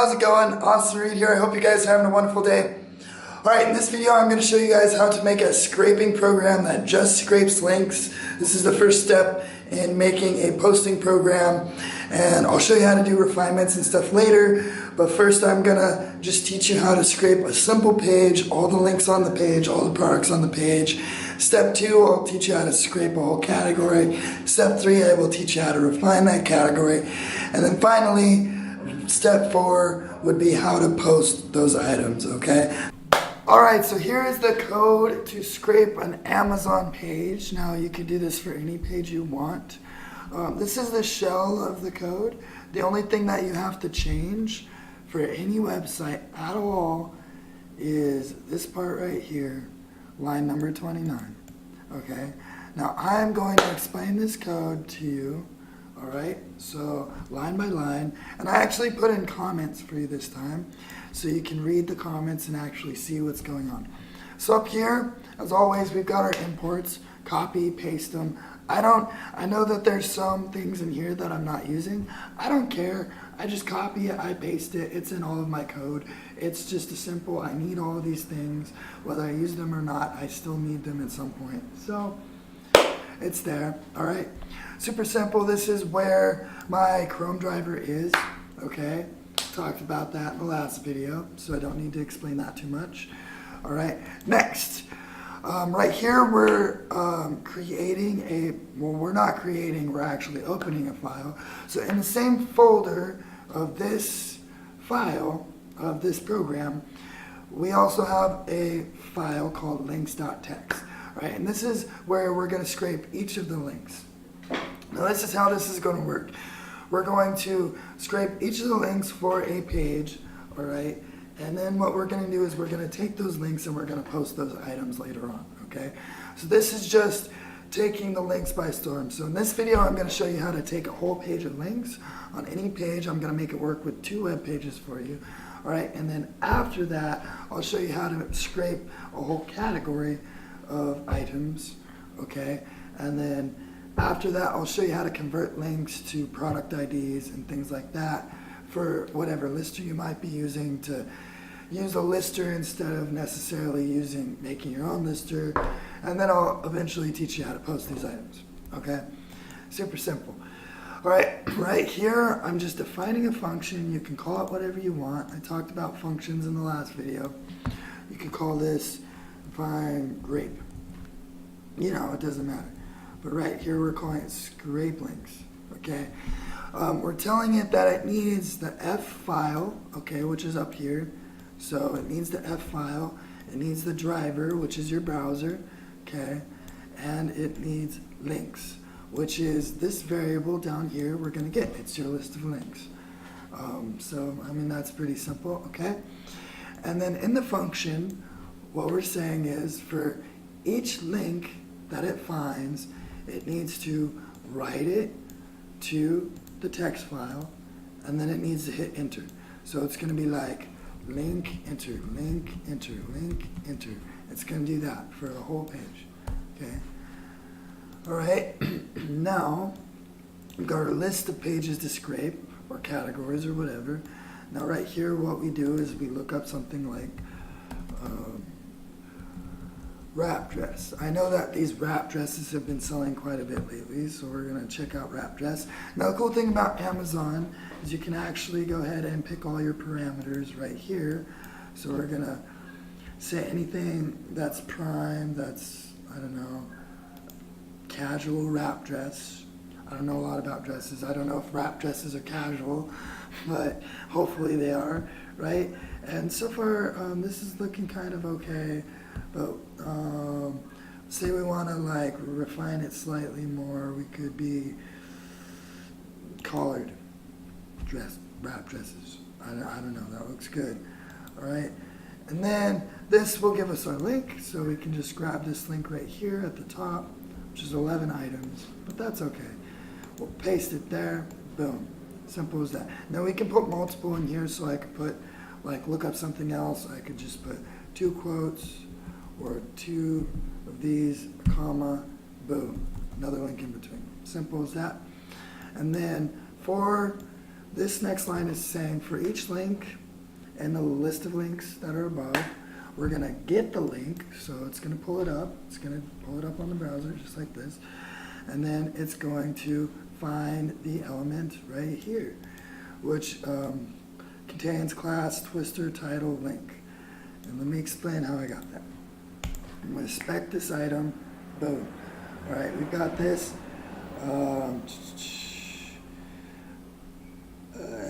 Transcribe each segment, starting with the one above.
how's it going? Austin Reed here. I hope you guys are having a wonderful day. Alright, in this video I'm going to show you guys how to make a scraping program that just scrapes links. This is the first step in making a posting program, and I'll show you how to do refinements and stuff later. But first I'm going to just teach you how to scrape a simple page, all the links on the page, all the products on the page. Step 2, I'll teach you how to scrape a whole category. Step 3, I will teach you how to refine that category. And then finally, step 4 would be how to post those items, okay? Alright, so here is the code to scrape an Amazon page. Now you can do this for any page you want. This is the shell of the code. The only thing that you have to change for any website at all is this part right here, line number 29. Okay, now I'm going to explain this code to you. Alright, so line by line, and I actually put in comments for you this time so you can read the comments and actually see what's going on. So up here, as always, we've got our imports. Copy, paste them. I know that there's some things in here that I'm not using. I don't care. I just copy it, I paste it. It's in all of my code. It's just a simple, I need all of these things. Whether I use them or not, I still need them at some point. So it's there. Alright, super simple. This is where my Chrome driver is. Okay, talked about that in the last video, so I don't need to explain that too much. Alright, next, right here we're we're actually opening a file. So in the same folder of this file, of this program, we also have a file called links.txt. Right, and this is where we're going to scrape each of the links. Now this is how this is going to work. We're going to scrape each of the links for a page, alright, and then what we're going to do is we're going to take those links and we're going to post those items later on, okay? So this is just taking the links by storm. So in this video I'm going to show you how to take a whole page of links. On any page I'm going to make it work with 2 web pages for you, alright, and then after that I'll show you how to scrape a whole category of items, okay, and then after that I'll show you how to convert links to product IDs and things like that for whatever lister you might be using, to use a lister instead of necessarily making your own lister, and then I'll eventually teach you how to post these items, okay? Super simple. Alright, right here I'm just defining a function. You can call it whatever you want. I talked about functions in the last video. You can call this define grape. You know, it doesn't matter. But right here we're calling it scrape links, okay? We're telling it that it needs the F file, okay, which is up here. So it needs the F file, it needs the driver, which is your browser, okay? And it needs links, which is this variable down here we're going to get. It's your list of links. So, I mean, that's pretty simple, okay? And then in the function, what we're saying is for each link that it finds, it needs to write it to the text file, and then it needs to hit enter. So it's going to be like link, enter, link, enter, link, enter. It's going to do that for the whole page, okay? Alright, now we've got our list of pages to scrape, or categories or whatever. Now right here what we do is we look up something like wrap dress. I know that these wrap dresses have been selling quite a bit lately, so we're going to check out wrap dress. Now the cool thing about Amazon is you can actually go ahead and pick all your parameters right here. So we're going to say anything that's prime, that's, I don't know, casual wrap dress. I don't know a lot about dresses. I don't know if wrap dresses are casual, but hopefully they are, right? And so far, this is looking kind of okay. But say we want to like refine it slightly more, we could be collared wrap dresses. I don't know, that looks good. Alright, and then this will give us our link, so we can just grab this link right here at the top, which is 11 items, but that's okay. We'll paste it there, boom, simple as that. Now we can put multiple in here, so I could put, like, look up something else. I could just put 2 quotes, or 2 of these, comma, boom, another link in between. Simple as that. And then for this next line is saying for each link and the list of links that are above, we're going to get the link, so it's going to pull it up. It's going to pull it up on the browser just like this. And then it's going to find the element right here, which contains class, twister, title, link. And let me explain how I got that. I'm going to spec this item. Boom. All right, we've got this.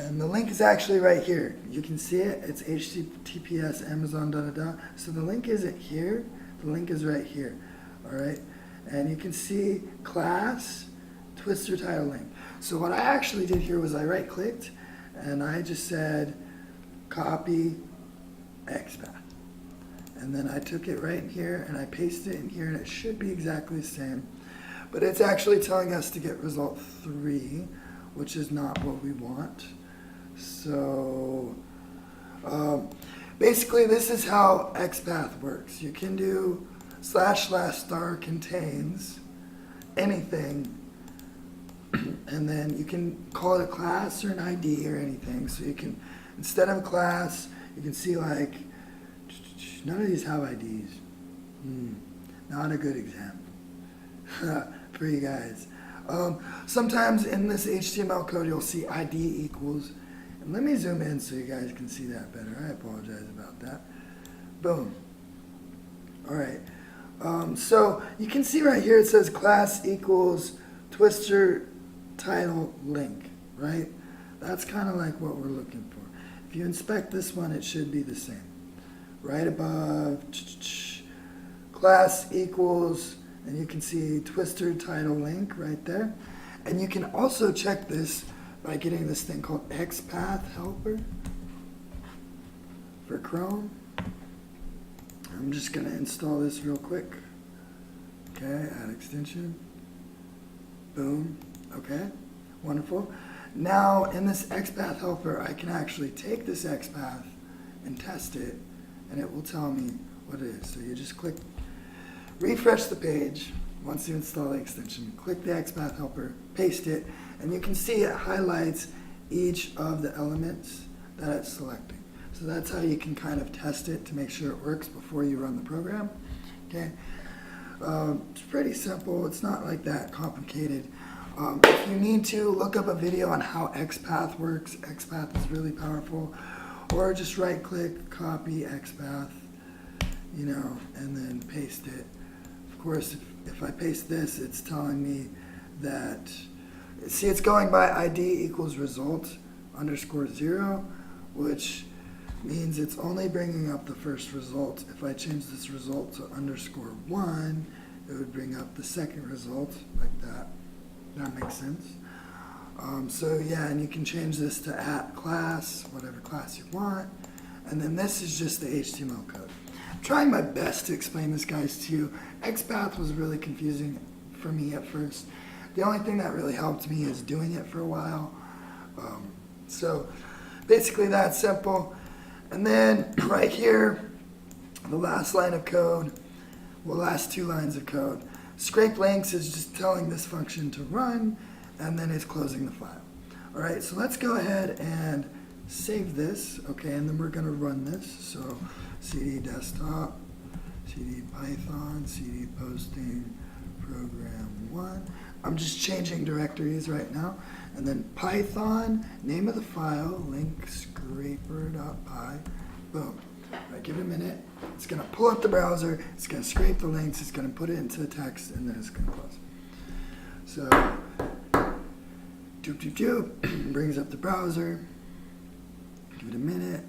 And the link is actually right here. You can see it. It's HTTPS Amazon da da da. So the link isn't here. The link is right here. All right. And you can see class, twister, title, link. So what I actually did here was I right-clicked and I just said copy Xpath. And then I took it right in here and I pasted it in here, and it should be exactly the same. But it's actually telling us to get result 3, which is not what we want. So basically this is how Xpath works. You can do // contains anything, and then you can call it a class or an ID or anything. So you can, instead of a class, you can see like, none of these have IDs. Not a good example for you guys. Sometimes in this HTML code you'll see ID equals, and let me zoom in so you guys can see that better. I apologize about that. Boom. All right. So you can see right here it says class equals twister title link, right? That's kind of like what we're looking for. If you inspect this one, it should be the same. Right above, class equals, and you can see twister title link right there. And you can also check this by getting this thing called Xpath helper for Chrome. I'm just going to install this real quick. Okay, add extension. Boom. Okay, wonderful. Now in this Xpath helper, I can actually take this Xpath and test it, and it will tell me what it is. So you just click, refresh the page once you install the extension, click the Xpath helper, paste it, and you can see it highlights each of the elements that it's selecting. So that's how you can kind of test it to make sure it works before you run the program. Okay, it's pretty simple. It's not like that complicated. If you need to, look up a video on how Xpath works. Xpath is really powerful. Or just right-click, copy Xpath, you know, and then paste it. Of course, if I paste this, it's telling me that, see, it's going by ID equals result _0, which means it's only bringing up the first result. If I change this result to _1, it would bring up the second result like that. That makes sense. So yeah, and you can change this to @class, whatever class you want. And then this is just the HTML code. I'm trying my best to explain this, guys, to you. Xpath was really confusing for me at first. The only thing that really helped me is doing it for a while. So basically that's simple. And then right here, the last line of code, well, last 2 lines of code. Scrape links is just telling this function to run, and then it's closing the file. All right, so let's go ahead and save this, okay, and then we're gonna run this. So cd desktop, cd python, cd posting, program 1. I'm just changing directories right now. And then python, name of the file, link scraper.py, boom. All right, give it a minute. It's gonna pull up the browser, it's gonna scrape the links, it's gonna put it into the text, and then it's gonna close. So, doop doop doop, brings up the browser, give it a minute,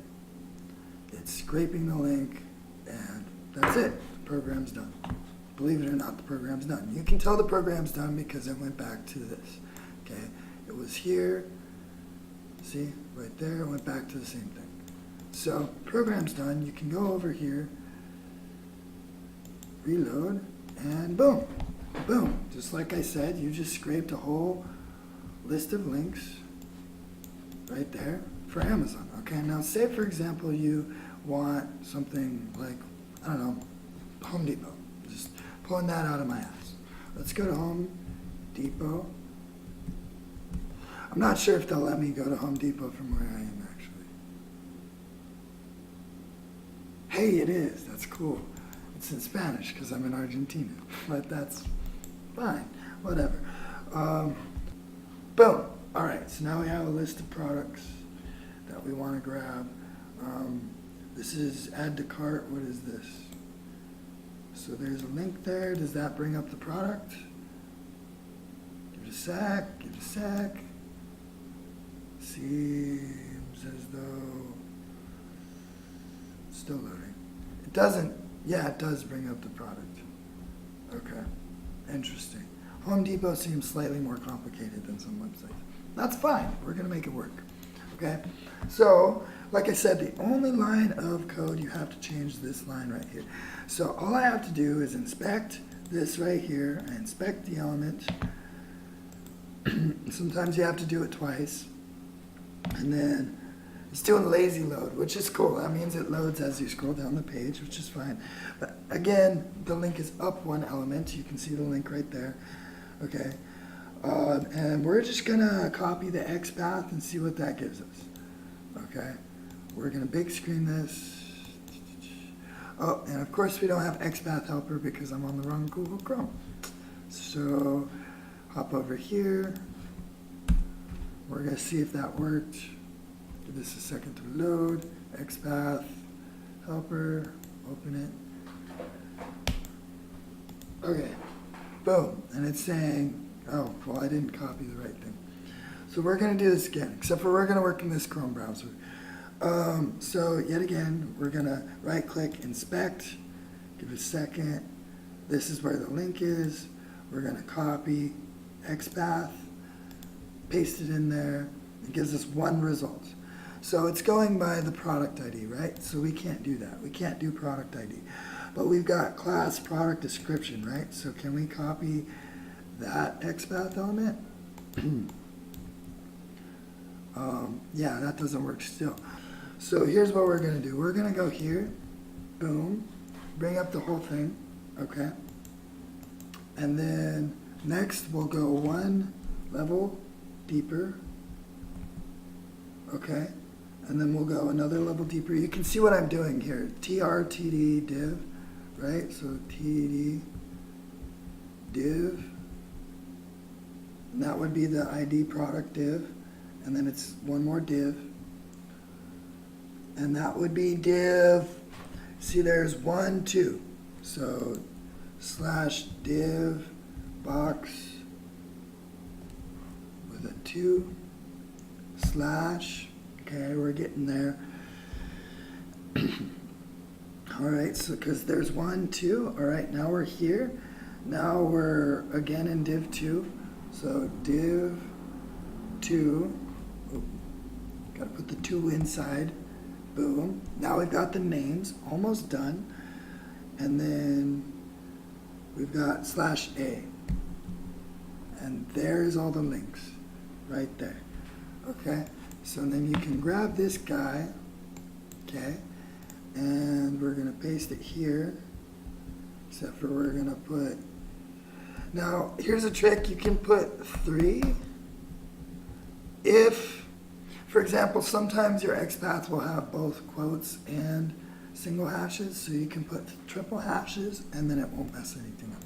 it's scraping the link, and that's it, the program's done. Believe it or not, the program's done. You can tell the program's done because it went back to this, okay? It was here, see, right there, it went back to the same thing. So, program's done, you can go over here, reload, and boom, boom. Just like I said, you just scraped a whole list of links right there for Amazon. Okay, now say for example you want something like, I don't know, Home Depot. Just pulling that out of my ass. Let's go to Home Depot. I'm not sure if they'll let me go to Home Depot from where I am, actually. Hey, it is. That's cool. It's in Spanish because I'm in Argentina, but that's fine. Whatever. Boom. All right, so now we have a list of products that we want to grab. This is add to cart. What is this? So there's a link there. Does that bring up the product? Give it a sec. Give it a sec. Seems as though it's still loading. It doesn't. Yeah, it does bring up the product. Okay. Interesting. Home Depot seems slightly more complicated than some websites. That's fine. We're going to make it work. Okay? So, like I said, the only line of code you have to change is this line right here. So all I have to do is inspect this right here. I inspect the element. Sometimes you have to do it twice. And then it's doing lazy load, which is cool. That means it loads as you scroll down the page, which is fine. But again, the link is up one element. You can see the link right there. Okay. And we're just going to copy the Xpath and see what that gives us. Okay. We're going to big screen this. Oh, and of course we don't have Xpath helper because I'm on the wrong Google Chrome. So hop over here. We're going to see if that worked. Give this a second to load. Xpath helper. Open it. Okay. Boom. And it's saying, oh, well, I didn't copy the right thing. So we're going to do this again, except for we're going to work in this Chrome browser. So yet again, we're going to right click, inspect, give it a second. This is where the link is. We're going to copy Xpath, paste it in there. It gives us one result. So it's going by the product ID, right? So we can't do that. We can't do product ID. But we've got class product description, right? So can we copy that Xpath element? Yeah, that doesn't work still. So here's what we're going to do. We're going to go here, boom, bring up the whole thing, okay? And then next we'll go one level deeper, okay? And then we'll go another level deeper. You can see what I'm doing here. TRTD div, right? So TD div, and that would be the ID product div. And then it's one more div. And that would be div, see there's 1, 2. So slash div box with a 2 slash, okay, we're getting there. All right, so because there's 1, 2, all right, now we're here. Now we're again in div 2. So div 2, oh, gotta put the 2 inside. Boom. Now we've got the names, almost done. And then we've got slash A. And there's all the links right there. Okay. So then you can grab this guy. Okay. And we're going to paste it here. Except for we're going to put. Now, here's a trick. You can put 3 if. For example, sometimes your Xpath will have both quotes and single hashes, so you can put triple hashes and then it won't mess anything up.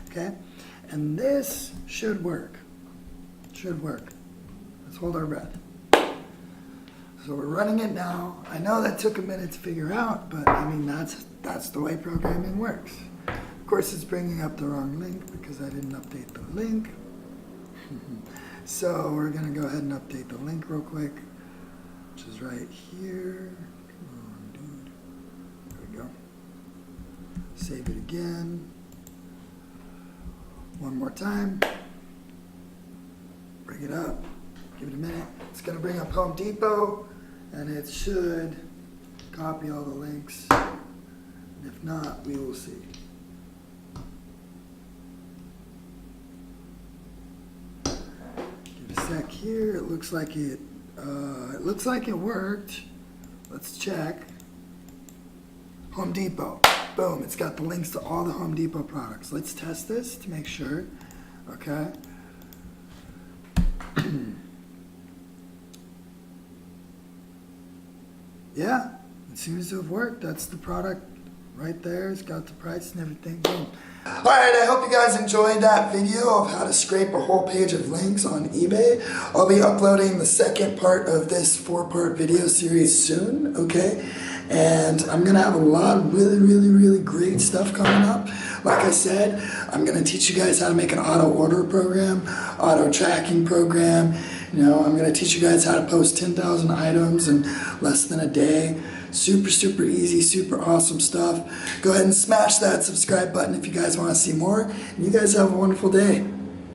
Okay? And this should work. Should work. Let's hold our breath. So we're running it now. I know that took a minute to figure out, but I mean, that's the way programming works. Of course, it's bringing up the wrong link because I didn't update the link. So we're going to go ahead and update the link real quick, which is right here. Come on, dude. There we go. Save it again. One more time. Bring it up. Give it a minute. It's going to bring up Home Depot, and it should copy all the links. And if not, we will see. Give it a sec here. It looks like it worked. Let's check. Home Depot. Boom. It's got the links to all the Home Depot products. Let's test this to make sure. Okay. yeah, it seems to have worked. That's the product right there. It's got the price and everything. Boom. Alright, I hope you guys enjoyed that video of how to scrape a whole page of links on eBay. I'll be uploading the second part of this 4-part video series soon, okay? And I'm going to have a lot of really great stuff coming up. Like I said, I'm going to teach you guys how to make an auto order program, auto tracking program. You know, I'm going to teach you guys how to post 10,000 items in less than a day. Super easy, super awesome stuff. Go ahead and smash that subscribe button if you guys want to see more. And you guys have a wonderful day.